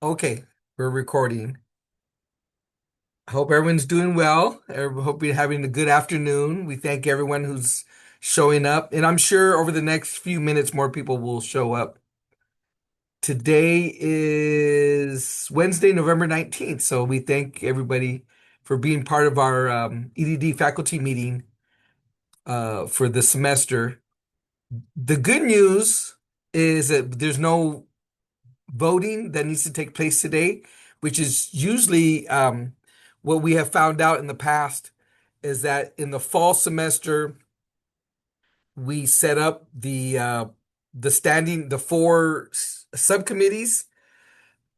Okay, we're recording. I hope everyone's doing well. I hope you're having a good afternoon. We thank everyone who's showing up, and I'm sure over the next few minutes more people will show up. Today is Wednesday, November 19th, so we thank everybody for being part of our EDD faculty meeting for the semester. The good news is that there's no voting that needs to take place today, which is usually what we have found out in the past is that in the fall semester we set up the four subcommittees,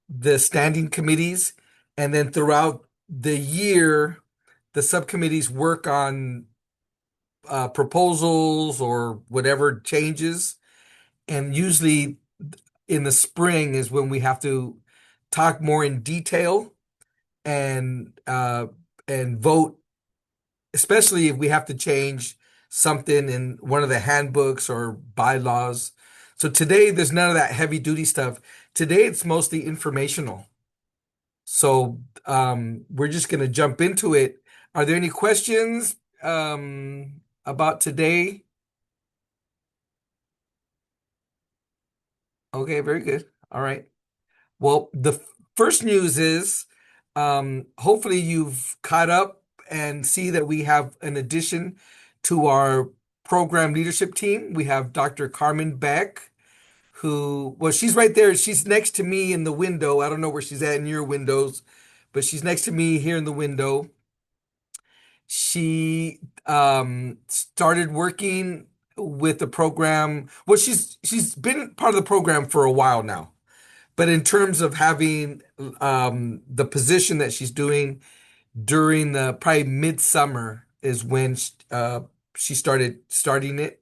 the standing committees, and then throughout the year the subcommittees work on proposals or whatever changes, and usually in the spring is when we have to talk more in detail and vote, especially if we have to change something in one of the handbooks or bylaws. So today there's none of that heavy duty stuff. Today it's mostly informational. So we're just gonna jump into it. Are there any questions about today? Okay, very good. All right. Well, the first news is hopefully you've caught up and see that we have an addition to our program leadership team. We have Dr. Carmen Beck, who, well, she's right there. She's next to me in the window. I don't know where she's at in your windows, but she's next to me here in the window. She started working with the program. Well, she's been part of the program for a while now. But in terms of having the position that she's doing during the probably midsummer is when she starting it.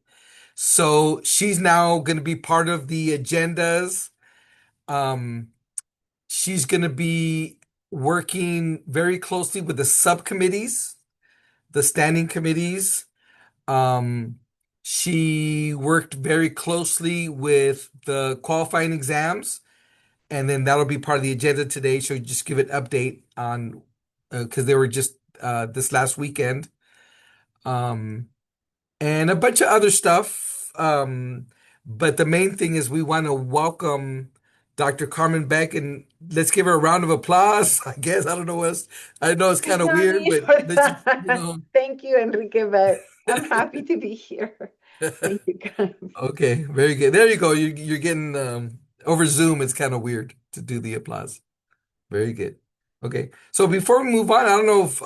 So she's now going to be part of the agendas. Um, she's going to be working very closely with the subcommittees, the standing committees. Um, she worked very closely with the qualifying exams, and then that'll be part of the agenda today. So just give an update on because they were just this last weekend, um, and a bunch of other stuff. But the main thing is we want to welcome Dr. Carmen Beck, and let's give her a round of applause. I guess I don't know what else. I know it's kind of No weird, need but for let's just, that. Thank you, Enrique, but I'm happy to be here. Thank you, guys. Okay, very good. There you go. You're getting over Zoom. It's kind of weird to do the applause. Very good. Okay. So before we move on, I don't know if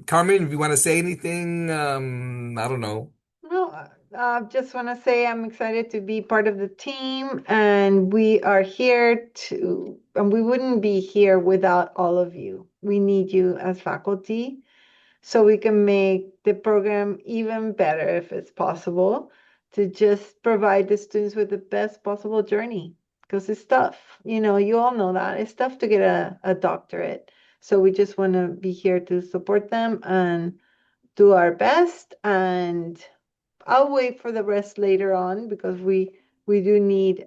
Carmen, if you want to say anything, I don't know. No, just want to say I'm excited to be part of the team, and we are here and we wouldn't be here without all of you. We need you as faculty so we can make the program even better if it's possible to just provide the students with the best possible journey because it's tough. You all know that it's tough to get a doctorate. So we just want to be here to support them and do our best. And I'll wait for the rest later on because we do need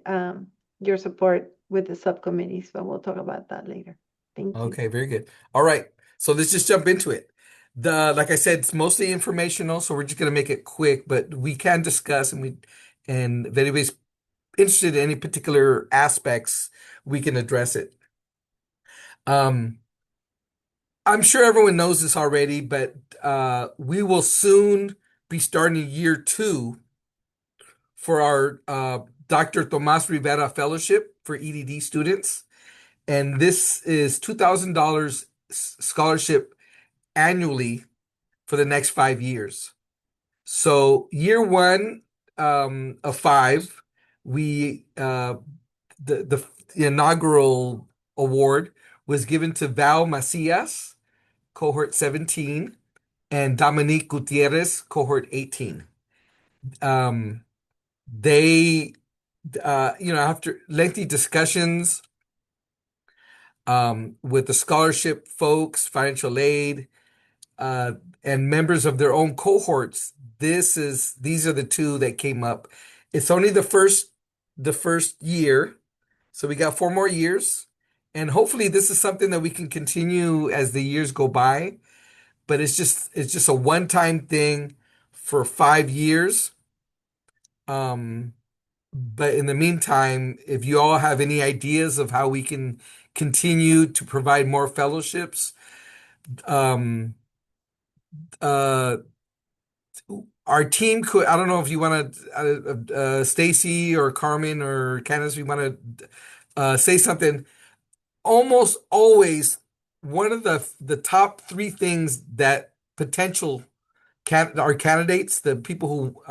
your support with the subcommittees, but we'll talk about that later. Thank you. Okay, very good. All right. So let's just jump into it. Like I said, it's mostly informational, so we're just gonna make it quick, but we can discuss and if anybody's interested in any particular aspects, we can address it. Um, I'm sure everyone knows this already, but we will soon be starting year two for our Dr. Tomás Rivera Fellowship for EDD students. And this is $2,000 scholarship annually for the next 5 years. So year one of five, we the inaugural award was given to Val Macias, cohort 17, and Dominic Gutierrez, cohort 18. Um, they after lengthy discussions with the scholarship folks, financial aid, uh, and members of their own cohorts, these are the two that came up. It's only the first year, so we got 4 more years, And hopefully this is something that we can continue as the years go by. But it's just a one-time thing for 5 years. Um, but in the meantime, if you all have any ideas of how we can continue to provide more fellowships, um, uh, our team could, I don't know if you want to, Stacy or Carmen or Candice, we want to say something. Almost always, one of the top three things that potential our candidates, the people who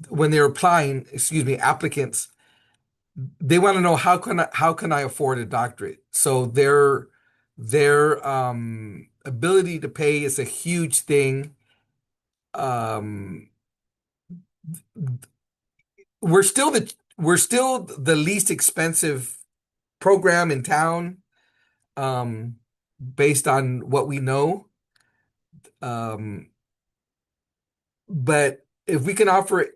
when they're applying, excuse me, applicants, they want to know how can I afford a doctorate? So their ability to pay is a huge thing. Um, we're still the least expensive program in town, um, based on what we know. Um, but if we can offer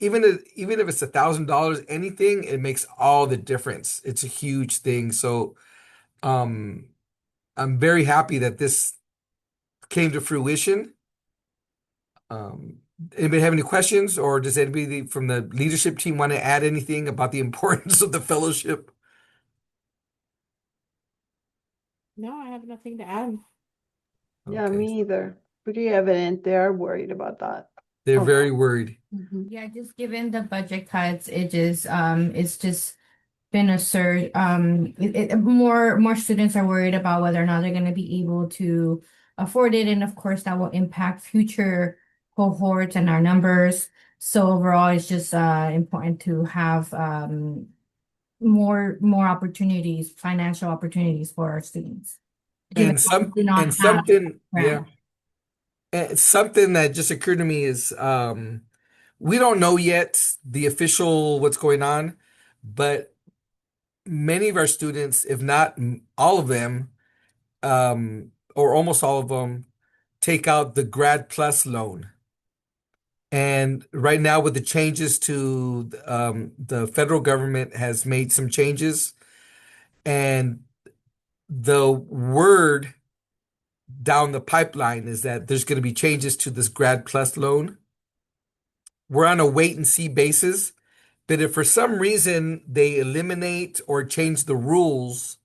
even if it's $1,000, anything, it makes all the difference. It's a huge thing. So um, I'm very happy that this came to fruition. Um, Anybody have any questions, or does anybody from the leadership team want to add anything about the importance of the fellowship? No, I have nothing to add. Yeah, Okay. me either. Pretty evident they are worried about that. They're Oh. very worried. Yeah, just given the budget cuts, it's just been a surge. More students are worried about whether or not they're going to be able to afford it, and of course that will impact future cohorts and our numbers. So overall, it's just important to have more opportunities, financial opportunities for our students. Given And that we do not and have something, yeah. grant. And something that just occurred to me is we don't know yet the official what's going on, but many of our students, if not all of them, or almost all of them, take out the Grad Plus loan. And right now, with the changes to the federal government has made some changes, and the word down the pipeline is that there's going to be changes to this Grad Plus loan. We're on a wait and see basis, but if for some reason they eliminate or change the rules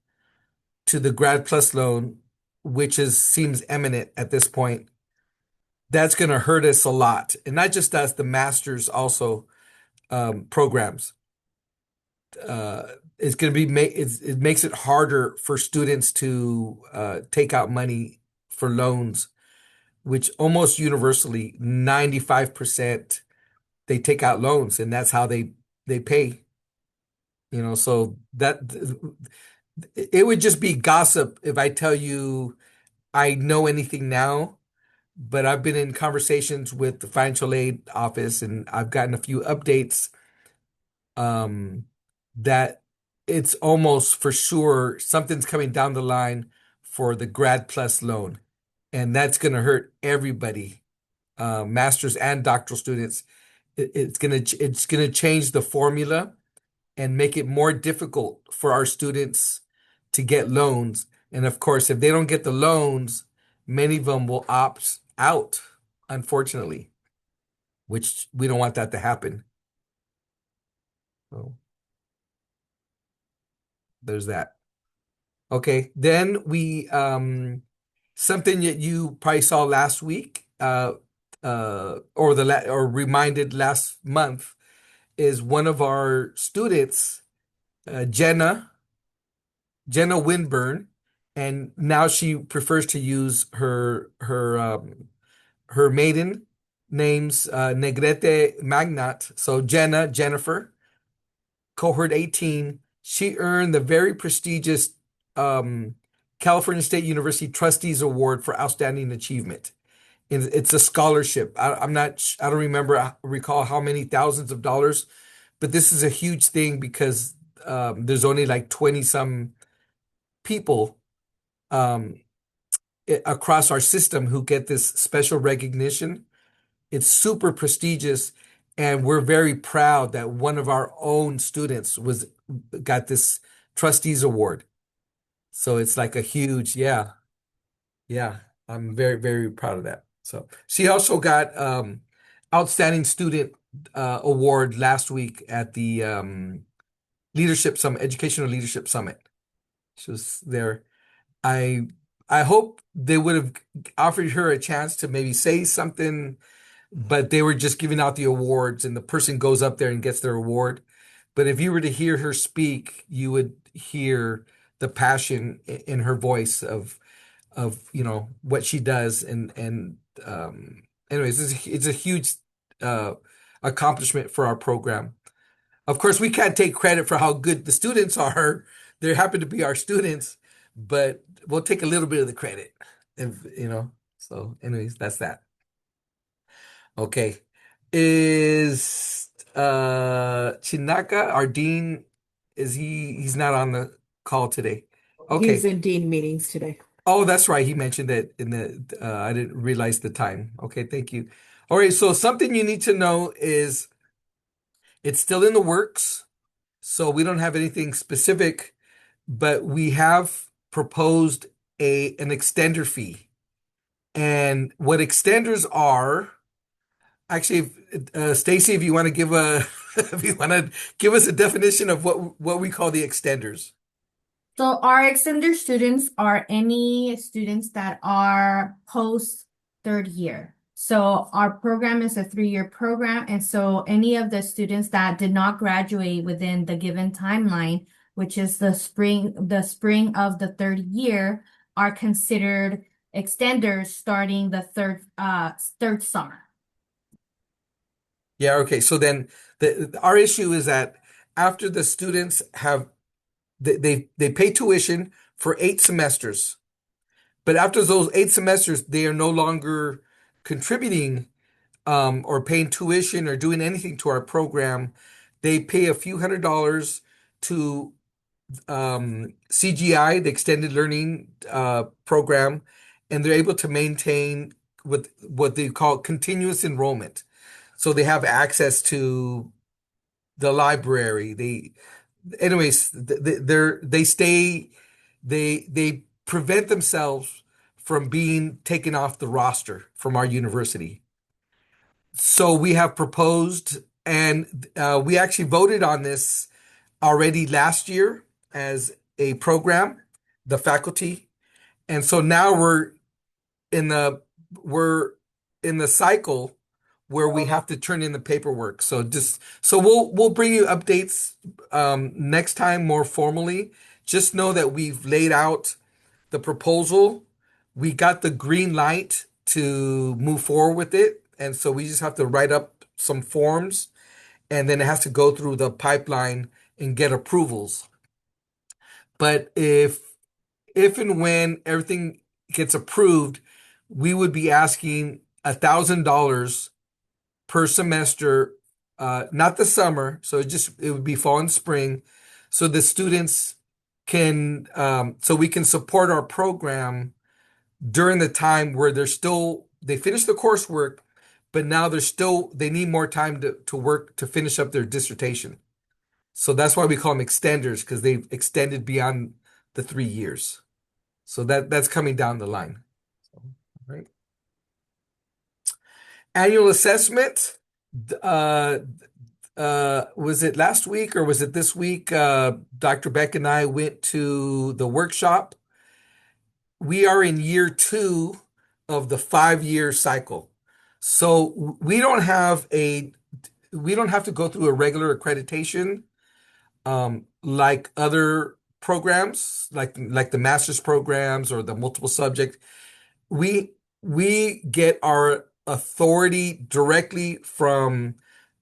to the Grad Plus loan, which is seems imminent at this point, that's going to hurt us a lot, and not just us, the masters also, programs. It's going to be it makes it harder for students to take out money for loans, which almost universally 95% they take out loans, and that's how they pay. So that it would just be gossip if I tell you I know anything now, but I've been in conversations with the financial aid office and I've gotten a few updates, um, that it's almost for sure something's coming down the line for the Grad Plus loan. And that's going to hurt everybody, masters and doctoral students. It's gonna change the formula and make it more difficult for our students to get loans. And of course, if they don't get the loans, many of them will opt out, unfortunately, which we don't want that to happen. So there's that. Okay, then we something that you probably saw last week, or reminded last month, is one of our students, Jenna Winburn, and now she prefers to use her maiden names, Negrete Magnat. So Jennifer, cohort 18. She earned the very prestigious um, California State University Trustees Award for Outstanding Achievement. It's a scholarship. I don't recall how many thousands of dollars, but this is a huge thing because there's only like 20 some people, um, across our system who get this special recognition. It's super prestigious, and we're very proud that one of our own students was got Trustees Award. So it's like a huge, yeah, yeah. I'm very, very proud of that. So she also got Outstanding Student Award last week at the Leadership Summit, Educational Leadership Summit. She was there. I I hope they would have offered her a chance to maybe say something, but they were just giving out the awards and the person goes up there and gets their award. But if you were to hear her speak, you would hear the passion in her voice of what she does and anyways, it's a huge uh accomplishment for our program. Of course, we can't take credit for how good the students are. They happen to be our students, but we'll take a little bit of the credit. If, so anyways, that's that. Okay. Is Chinaka, our dean, he's not on the call today. He's Okay. in dean meetings today. Oh, that's right. He mentioned that in I didn't realize the time. Okay, thank you. All right, so something you need to know is it's still in the works, so we don't have anything specific, but we have proposed an extender fee. And what extenders are, actually, Stacy, if you want to give if you want to give us a definition of what we call the extenders. So our extender students are any students that are post third year. So our program is a 3-year program, and so any of the students that did not graduate within the given timeline, which is the spring of the third year, are considered extenders starting the third summer. Yeah, okay. So then our issue is that after the students have they pay tuition for 8 semesters, but after those 8 semesters, they are no longer contributing or paying tuition or doing anything to our program. They pay a few $100s to CGI, the Extended Learning Program, and they're able to maintain with what they call continuous enrollment. So they have access to the library. Anyways, they prevent themselves from being taken off the roster from our university. So we have proposed, and we actually voted on this already last year as a program, the faculty. And so now in the we're in the cycle where we have to turn in the paperwork. So we'll bring you updates next time more formally. Just know that we've laid out the proposal. We got the green light to move forward with it. And so we just have to write up some forms and then it has to go through the pipeline and get approvals. But if and when everything gets approved, we would be asking $1,000 per semester, not the summer, so it would be fall and spring, so the students can so we can support our program during the time where they finish the coursework, but now they need more time to work to finish up their dissertation. So that's why we call them extenders, because they've extended beyond the 3 years. So that's coming down the line. So, all right. Annual assessment. Was it last week or was it this week? Dr. Beck and I went to the workshop. We are in year 2 of the 5-year cycle. So we don't have to go through a regular accreditation like other programs, like the master's programs or the multiple subject. We get our authority directly from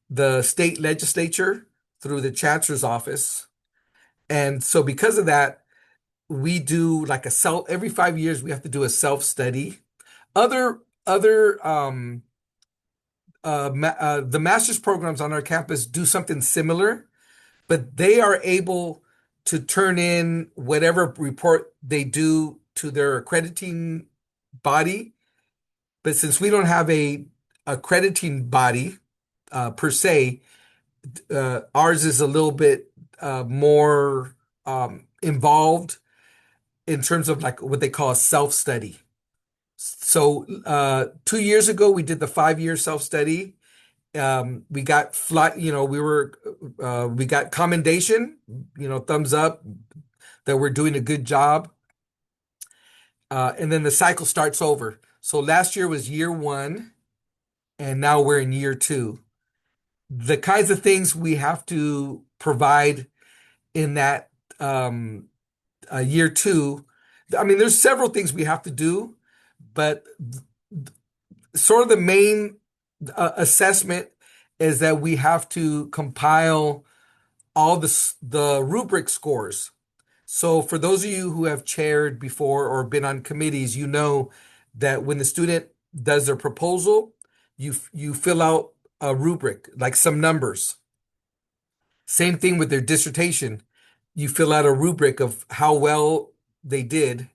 the state legislature through the chancellor's office. And so because of that, we do like every 5 years we have to do a self-study. Other the master's programs on our campus do something similar, but they are able to turn in whatever report they do to their accrediting body. But since we don't have a accrediting body per se, ours is a little bit more involved in terms of like what they call a self-study. So 2 years ago, we did the 5-year self-study. We got we got commendation, thumbs up that we're doing a good job. And then the cycle starts over. So last year was year one, and now we're in year two. The kinds of things we have to provide in that year two, I mean, there's several things we have to do, but sort of the main assessment is that we have to compile all the rubric scores. So for those of you who have chaired before or been on committees, you know that when the student does their proposal, you fill out a rubric, like some numbers. Same thing with their dissertation. You fill out a rubric of how well they did.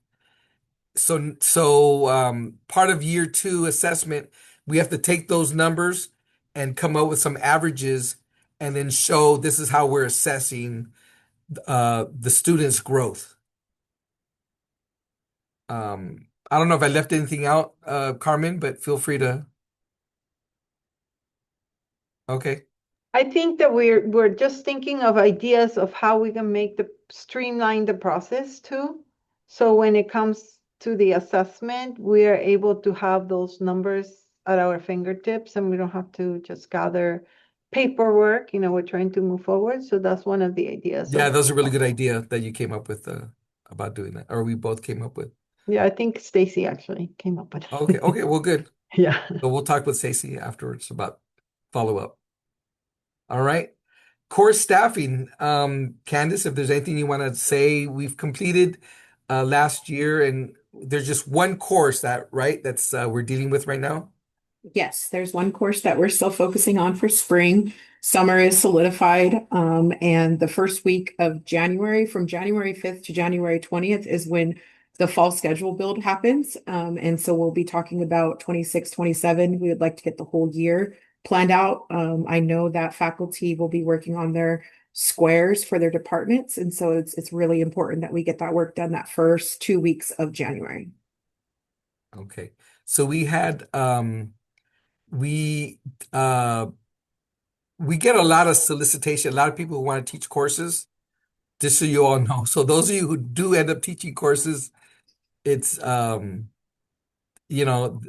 So part of year two assessment, we have to take those numbers and come up with some averages and then show this is how we're assessing the students' growth. I don't know if I left anything out, Carmen, but feel free to. Okay. I think that we're just thinking of ideas of how we can make the streamline the process too. So when it comes to the assessment, we are able to have those numbers at our fingertips and we don't have to just gather paperwork. We're trying to move forward. So that's one of the ideas. Yeah, that was a really good idea that you came up with about doing that, or we both came up with. Yeah, I think Stacey actually came up with it. Okay, well, good. Yeah. So we'll talk with Stacey afterwards about follow-up. All right. Course staffing. Candice, if there's anything you want to say, we've completed last year, and there's just one course that's we're dealing with right now. Yes, there's one course that we're still focusing on for spring. Summer is solidified, and the first week of January, from January 5th to January 20th, is when the fall schedule build happens. And so we'll be talking about 26, 27. We would like to get the whole year planned out. I know that faculty will be working on their squares for their departments, and so it's really important that we get that work done that first 2 weeks of January. Okay. So we had we get a lot of solicitation, a lot of people who want to teach courses, just so you all know. So those of you who do end up teaching courses, it's you know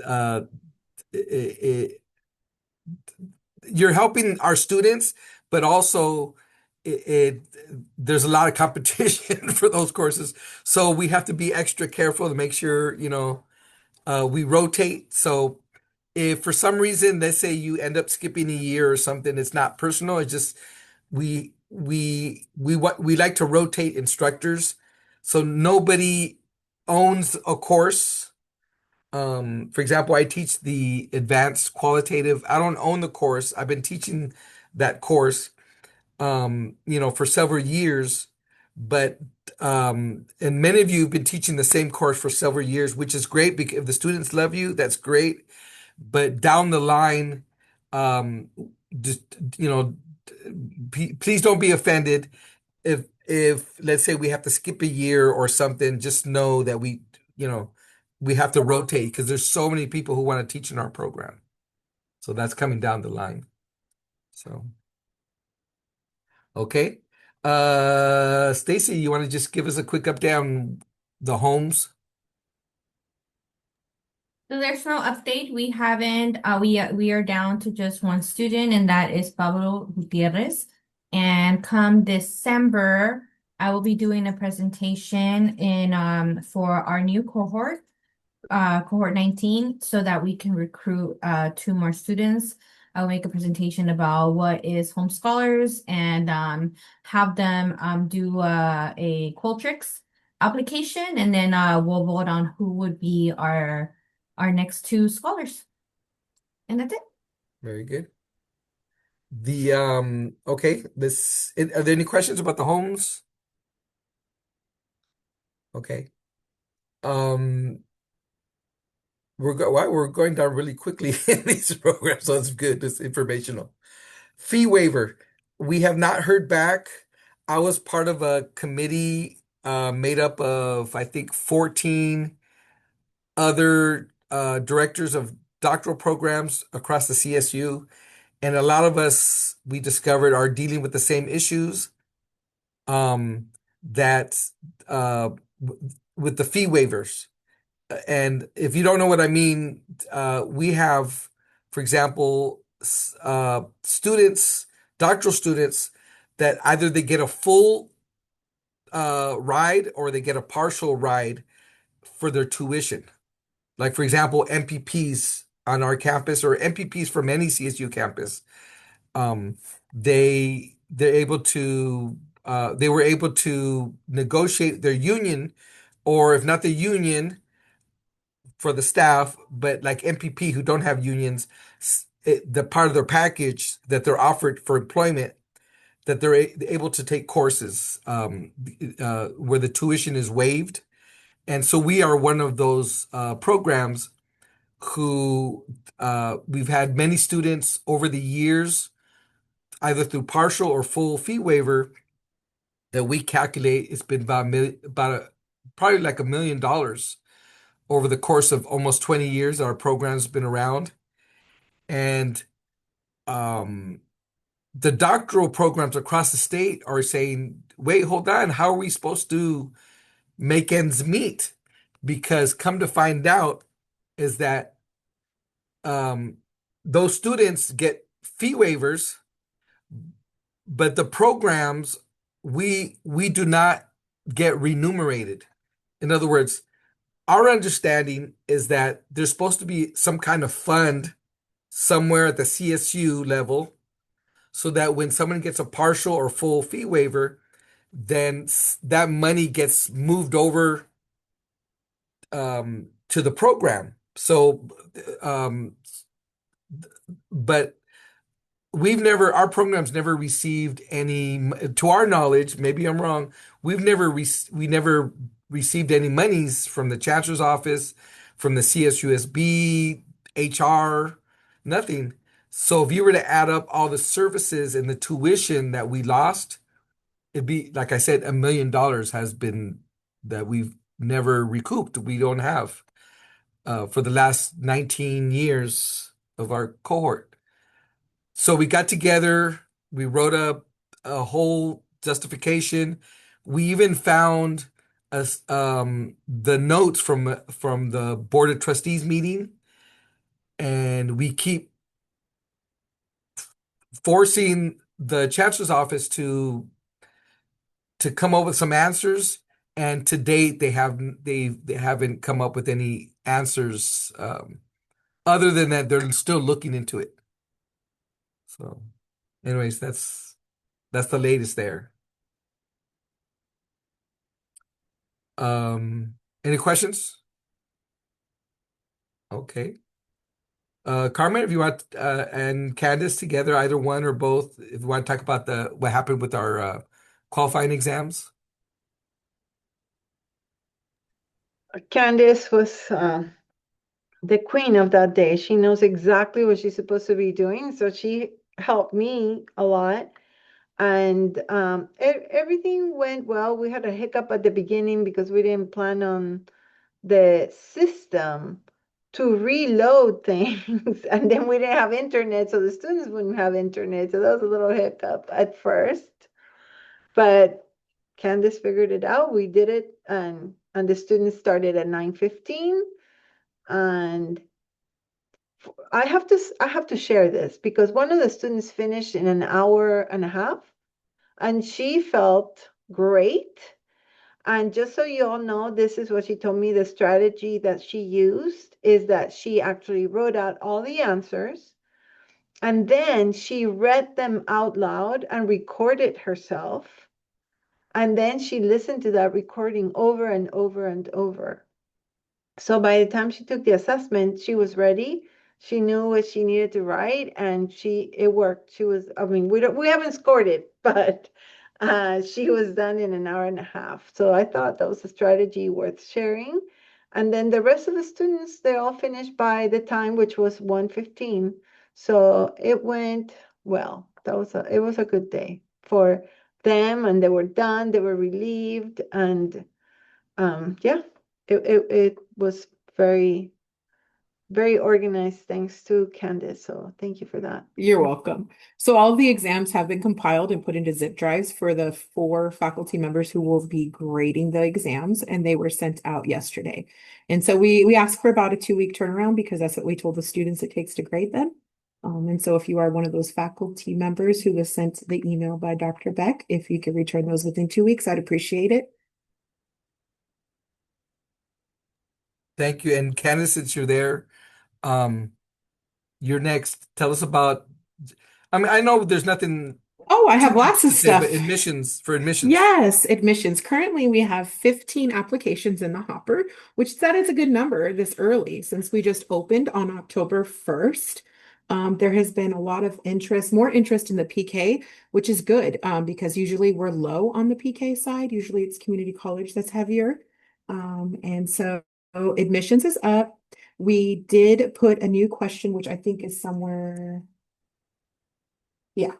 you're helping our students, but also there's a lot of competition for those courses. So we have to be extra careful to make sure, we rotate. So if for some reason, let's say you end up skipping a year or something, it's not personal. It's just we like to rotate instructors. So nobody owns a course. For example, I teach the advanced qualitative. I don't own the course. I've been teaching that course, for several years, but and many of you have been teaching the same course for several years, which is great because if the students love you, that's great. But down the line, just please don't be offended if let's say we have to skip a year or something. Just know that we have to rotate because there's so many people who want to teach in our program. So that's coming down the line. So, okay. Stacey, you want to just give us a quick update on the Holmes? So there's no update. We haven't, we are down to just one student, and that is Pablo Gutierrez. And come December, I will be doing a presentation for our new cohort, cohort 19, so that we can recruit 2 more students. I'll make a presentation about what is Home Scholars and have them do a Qualtrics application, and then we'll vote on who would be our next 2 scholars. And that's it. Very good. Okay, are there any questions about the Holmes? Okay. We're going down really quickly in these programs, so it's good. It's informational. Fee waiver. We have not heard back. I was part of a committee made up of, I think, 14 other directors of doctoral programs across the CSU. And a lot of us, we discovered, are dealing with the same issues um, that with the fee waivers. And if you don't know what I mean, we have, for example, students, doctoral students, that either they get a full ride or they get a partial ride for their tuition. Like, for example, MPPs on our campus or MPPs from any CSU campus, um, they're able to they were able to negotiate their union, or if not the union for the staff, but like MPP who don't have unions, the part of their package that they're offered for employment, that they're able to take courses where the tuition is waived. And so we are one of those programs who we've had many students over the years, either through partial or full fee waiver, that we calculate it's been probably like $1 million over the course of almost 20 years that our program's been around. And um, the doctoral programs across the state are saying, wait, hold on, how are we supposed to make ends meet? Because come to find out is that um, those students get fee waivers, but the programs, we do not get remunerated. In other words, our understanding is that there's supposed to be some kind of fund somewhere at the CSU level so that when someone gets a partial or full fee waiver, then that money gets moved over to the program. So, but our program's never received any, to our knowledge, maybe I'm wrong, we never received any monies from the chancellor's office, from the CSUSB, HR, nothing. So if you were to add up all the services and the tuition that we lost, it'd be, like I said, $1 million has been that we've never recouped. We don't have for the last 19 years of our cohort. So we got together, we wrote a whole justification. We even found the notes from the Board of Trustees meeting, and we keep forcing the chancellor's office to come up with some answers. And to date, they haven't come up with any answers other than that they're still looking into it. So, anyways, that's the latest there. Any questions? Okay. Carmen, if you want, and Candice together, either one or both, if you want to talk about what happened with our qualifying exams. Candice was the queen of that day. She knows exactly what she's supposed to be doing, so she helped me a lot. And everything went well. We had a hiccup at the beginning because we didn't plan on the system to reload things. And then we didn't have internet, so the students wouldn't have internet. So that was a little hiccup at first. But Candice figured it out. We did it, and the students started at 9:15. And I have to share this because one of the students finished in an hour and a half, and she felt great. And just so you all know, this is what she told me. The strategy that she used is that she actually wrote out all the answers, and then she read them out loud and recorded herself. And then she listened to that recording over and over and over. So by the time she took the assessment, she was ready. She knew what she needed to write, and it worked. I mean, we haven't scored it, but she was done in an hour and a half. So I thought that was a strategy worth sharing. And then the rest of the students, they all finished by the time, which was 1:15. So it went well. It was a good day for them, and they were done, they were relieved, and yeah, it was very, very organized thanks to Candice. So thank you for that. You're welcome. So all of the exams have been compiled and put into zip drives for the 4 faculty members who will be grading the exams, and they were sent out yesterday. And so we asked for about a 2-week turnaround because that's what we told the students it takes to grade them. And so if you are one of those faculty members who was sent the email by Dr. Beck, if you could return those within 2 weeks, I'd appreciate it. Thank you. And Candice, since you're there, you're next. Tell us about, I mean, I know there's nothing Oh, I have too much lots to of say, but stuff. admissions. Yes, admissions. Currently, we have 15 applications in the hopper, which that is a good number this early since we just opened on October 1st. There has been a lot of interest, more interest in the PK, which is good because usually we're low on the PK side. Usually it's community college that's heavier. And so admissions is up. We did put a new question, which I think is somewhere. Yeah.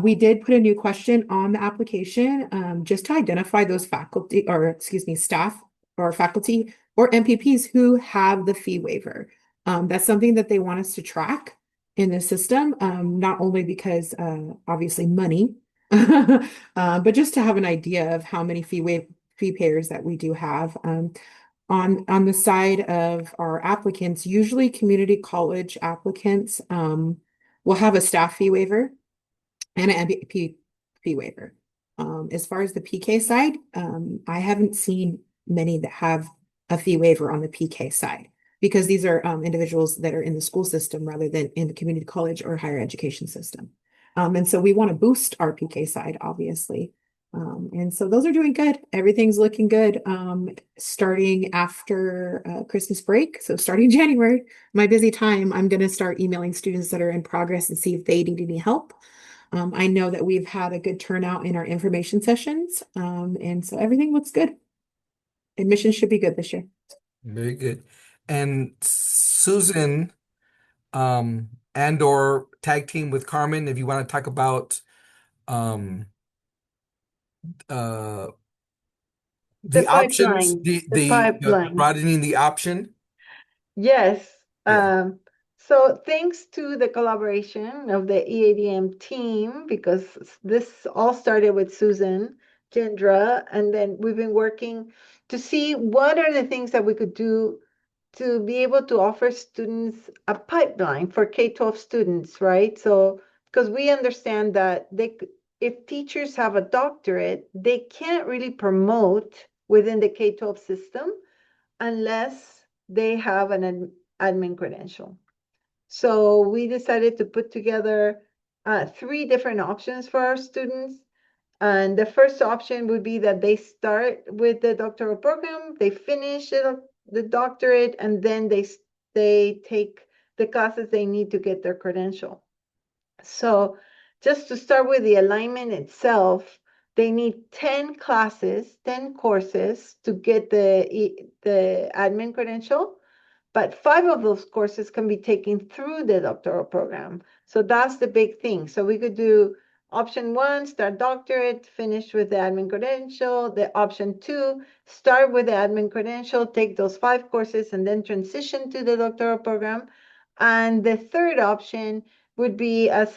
We did put a new question on the application just to identify those faculty, or excuse me, staff or faculty or MPPs who have the fee waiver. That's something that they want us to track in the system, not only because obviously money, but just to have an idea of how many fee payers that we do have. On the side of our applicants, usually community college applicants will have a staff fee waiver and an MPP fee waiver. As far as the PK side, I haven't seen many that have a fee waiver on the PK side because these are individuals that are in the school system rather than in the community college or higher education system. And so we want to boost our PK side, obviously. And so those are doing good. Everything's looking good. Starting after Christmas break, so starting January, my busy time, I'm going to start emailing students that are in progress and see if they need any help. I know that we've had a good turnout in our information sessions, and so everything looks good. Admissions should be good this year. Very good. And Susan, and or tag team with Carmen, if you want to talk about um uh The the options, pipeline, the the pipeline. broadening the option. Yes. Yeah. So thanks to the collaboration of the EADM team, because this all started with Susan, Kendra, and then we've been working to see what are the things that we could do to be able to offer students a pipeline for K-12 students, right? So, because we understand that if teachers have a doctorate, they can't really promote within the K-12 system unless they have an admin credential. So we decided to put together 3 different options for our students. And the first option would be that they start with the doctoral program, they finish the doctorate, and then they take the classes they need to get their credential. So just to start with the alignment itself, they need 10 classes, 10 courses to get the admin credential, but 5 of those courses can be taken through the doctoral program. So that's the big thing. So we could do option 1, start doctorate, finish with the admin credential. The option 2, start with the admin credential, take those 5 courses, and then transition to the doctoral program. And the third option would be a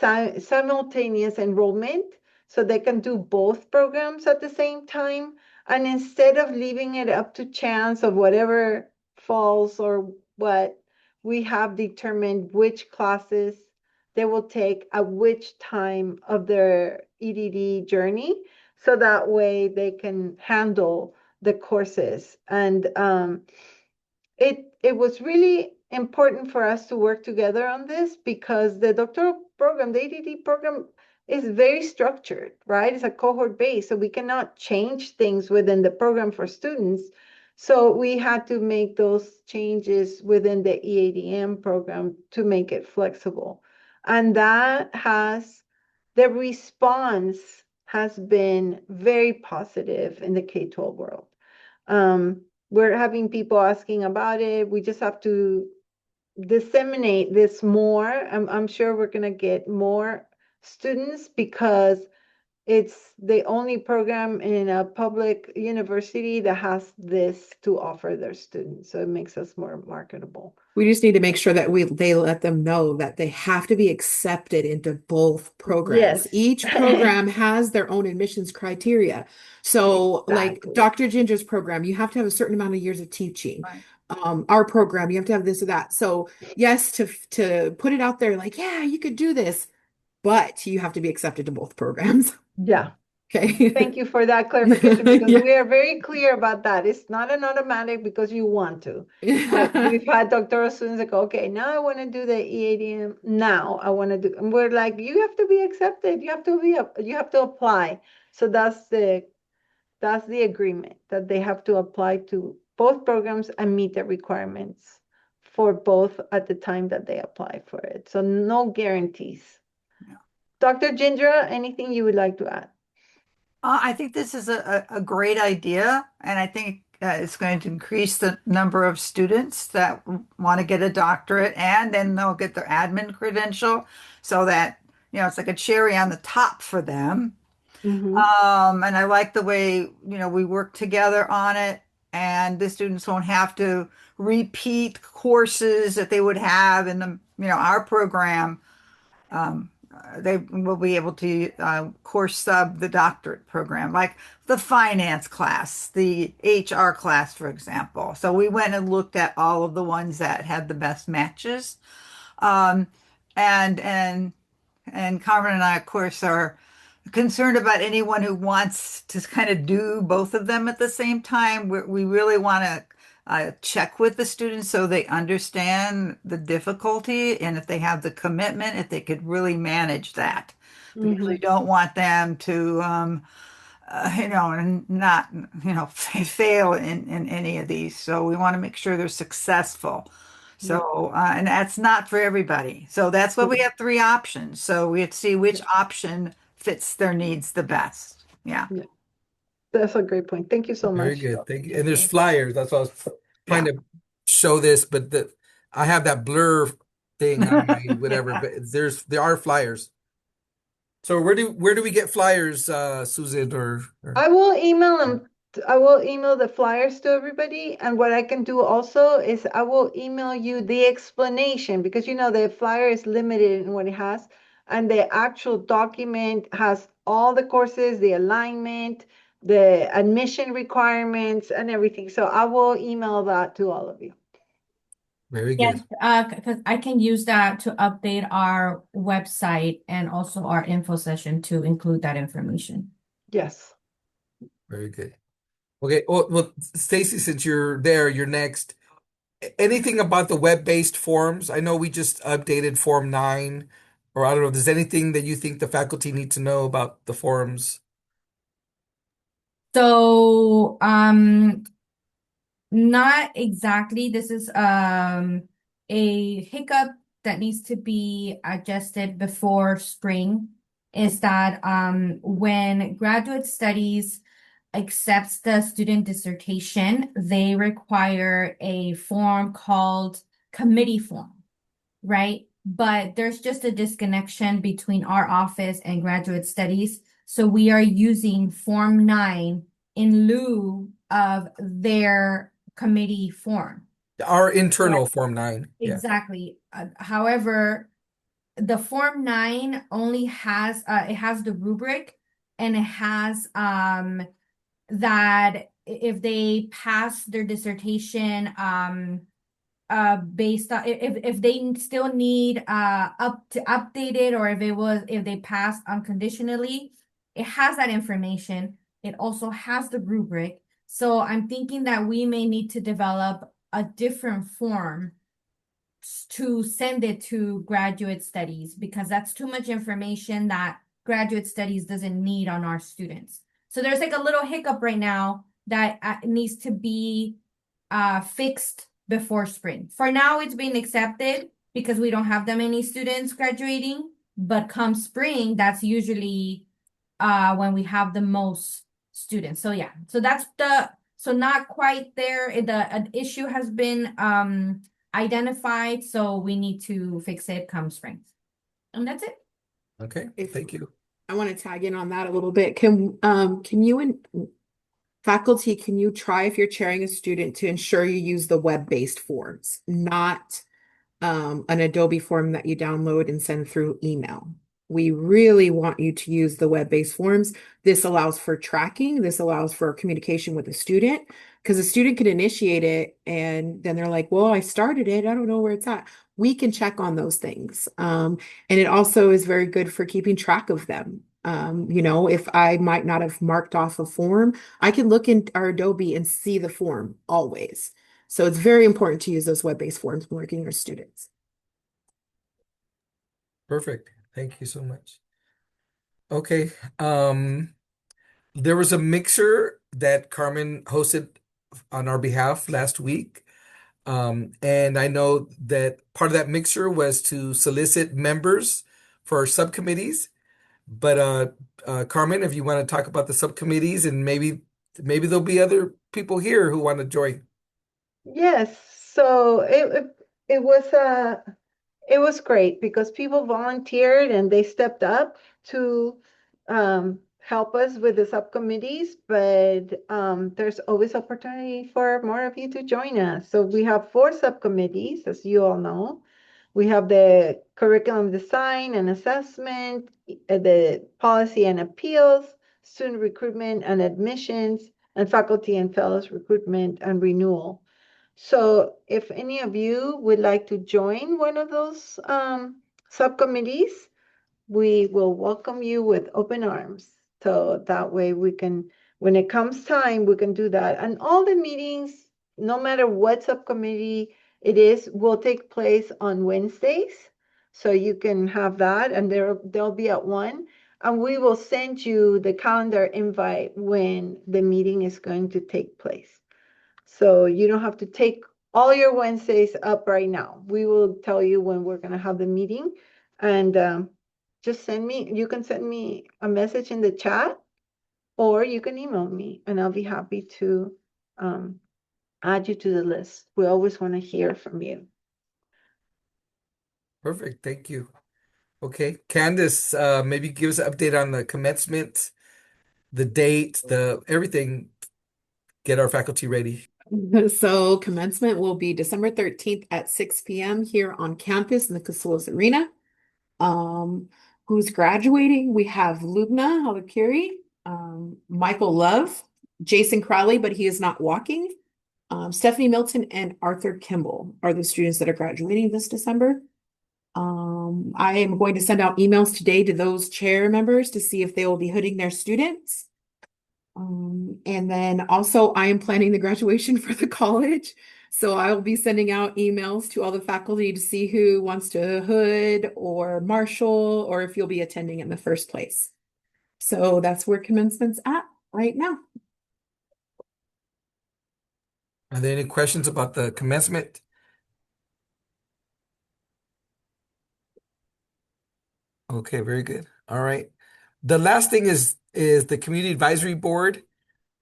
simultaneous enrollment, so they can do both programs at the same time. And instead of leaving it up to chance of whatever falls or what, we have determined which classes they will take at which time of their EDD journey, so that way they can handle the courses. And it was really important for us to work together on this because the doctoral program, the EDD program, is very structured, right? It's a cohort base, so we cannot change things within the program for students. So we had to make those changes within the EADM program to make it flexible. And the response has been very positive in the K-12 world. We're having people asking about it. We just have to disseminate this more. I'm sure we're going to get more students because It's the only program in a public university that has this to offer their students. So it makes us more marketable. We just need to make sure that they let them know that they have to be accepted into both programs. Yes. Each program has their own admissions criteria. So like Exactly. Dr. Ginger's program, you have to have a certain amount of years of teaching. Right. Our program, you have to have this or that. So yes, to put it out there, like, yeah, you could do this, but you have to be accepted to both programs. Yeah. Okay. Thank you for that clarification because Yeah. we are very clear about that. It's not an automatic because you want to. But we've had doctoral students that go, okay, now I want to do the EADM. Now I want to do, and we're like, you have to be accepted. You have to apply. So that's the agreement that they have to apply to both programs and meet the requirements for both at the time that they apply for it. So no guarantees. Yeah. Dr. Ginger, anything you would like to add? I think this is a great idea, and I think it's going to increase the number of students that want to get a doctorate, and then they'll get their admin credential, so that it's like a cherry on the top for them. Mhm. And I like the way we work together on it, and the students won't have to repeat courses that they would have in our program. They will be able to course sub the doctorate program, like the finance class, the HR class, for example. So we went and looked at all of the ones that had the best matches. Um, and Carmen and I, of course, are concerned about anyone who wants to kind of do both of them at the same time. We really want to check with the students so they understand the difficulty, and if they have the commitment, if they could really manage that. Because we Mhm. don't want them to, and not, fail in any of these. So we want to make sure they're successful. So, and that's not for everybody. So that's why we have three options. So we have to see which option fits their needs the best. Yeah. Yeah. That's a great point. Thank you so Very much. good. Thank you. And there's flyers. That's what I was trying Yeah. to show this, but I have that blur thing on my whatever, Yeah. but there are flyers. So where do we get flyers, Susan or I will email them. I will email the flyers to everybody. And what I can do also is I will email you the explanation because the flyer is limited in what it has. And the actual document has all the courses, the alignment, the admission requirements, and everything. So I will email that to all of you. very Yes, good. because I can use that to update our website and also our info session to include that information. Yes. Very good. Okay. Well, Stacy, since you're there, you're next. Anything about the web-based forms? I know we just updated Form 9, or I don't know. Does anything that you think the faculty need to know about the forms? So, not exactly. This is a hiccup that needs to be adjusted before spring is that when graduate studies accepts the student dissertation, they require a form called committee form, right? But there's just a disconnection between our office and graduate studies. So we are using Form 9 in lieu of their committee form. Our internal Form 9. Yeah. Exactly. However, the Form 9 only has it has the rubric and it has that if they pass their dissertation based on if they still need update it or if they passed unconditionally, it has that information. It also has the rubric. So I'm thinking that we may need to develop a different form to send it to graduate studies because that's too much information that graduate studies doesn't need on our students. So there's like a little hiccup right now that needs to be fixed before spring. For now, it's being accepted because we don't have that many students graduating, but come spring, that's usually when we have the most students. So yeah, so so not quite there. An issue has been identified, so we need to fix it come spring. And that's it. Okay. Thank you. I want to tag in on that a little bit. Can you and faculty, can you try if you're chairing a student to ensure you use the web-based forms, not an Adobe form that you download and send through email? We really want you to use the web-based forms. This allows for tracking. This allows for communication with the student because the student can initiate it and then they're like, well, I started it. I don't know where it's at. We can check on those things. And it also is very good for keeping track of them. If I might not have marked off a form, I can look in our Adobe and see the form always. So it's very important to use those web-based forms when working with your students. Perfect. Thank you so much. Okay. There was a mixer that Carmen hosted on our behalf last week. And I know that part of that mixer was to solicit members for our subcommittees. But Carmen, if you want to talk about the subcommittees and maybe there'll be other people here who want to join. Yes, so it was great because people volunteered and they stepped up to help us with the subcommittees, but there's always opportunity for more of you to join us. So we have 4 subcommittees, as you all know. We have the curriculum design and assessment, the policy and appeals, student recruitment and admissions, and faculty and fellows recruitment and renewal. So if any of you would like to join one of those subcommittees, we will welcome you with open arms. So that way we can, when it comes time, we can do that. And all the meetings, no matter what subcommittee it is, will take place on Wednesdays. So you can have that and they'll be at 1. And we will send you the calendar invite when the meeting is going to take place. So you don't have to take all your Wednesdays up right now. We will tell you when we're going to have the meeting. And just you can send me a message in the chat or you can email me and I'll be happy to add you to the list. We always want to hear from you. Perfect. Thank you. Okay. Candice, maybe give us an update on the commencement, the date, the everything. Get our faculty ready. So commencement will be December 13th at 6 p.m. here on campus in the Casulas Arena. Who's graduating? We have Lubna Halakiri, Michael Love, Jason Crowley, but he is not walking. Stephanie Milton and Arthur Kimball are the students that are graduating this December. I am going to send out emails today to those chair members to see if they will be hooding their students. And then also I am planning the graduation for the college. So I will be sending out emails to all the faculty to see who wants to hood or marshal or if you'll be attending in the first place. So that's where commencement's at right now. Are there any questions about the commencement? Okay, very good. All right. The last thing is the community advisory board.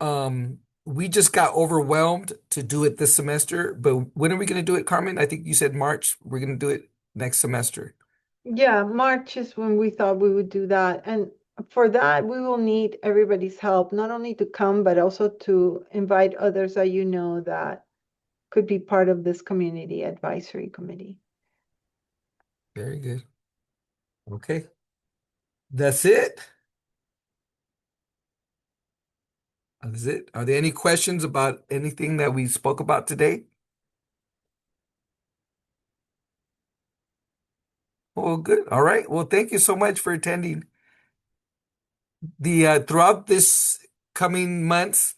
We just got overwhelmed to do it this semester, but when are we going to do it, Carmen? I think you said March. We're going to do it next semester. Yeah, March is when we thought we would do that. And for that, we will need everybody's help, not only to come, but also to invite others that you know that could be part of this community advisory committee. Very good. Okay. That's it. That's it. Are there any questions about anything that we spoke about today? Oh, good. All right. Well, thank you so much for attending. Throughout this coming months,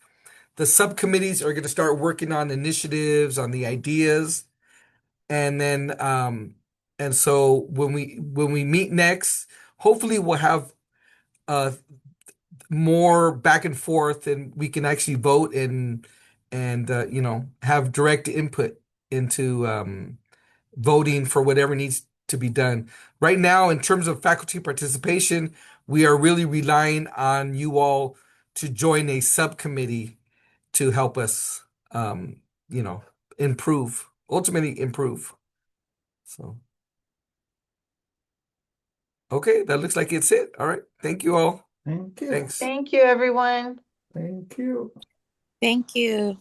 the subcommittees are going to start working on initiatives, on the ideas, and then and so when we meet next, hopefully we'll have uh more back and forth, and we can actually vote and have direct input into voting for whatever needs to be done. Right now, in terms of faculty participation, we are really relying on you all to join a subcommittee to help us, improve, ultimately improve. So, Okay, that looks like it's it. All right. Thank you all. Thank you. Thanks. Thank you, everyone. Thank you. Thank you.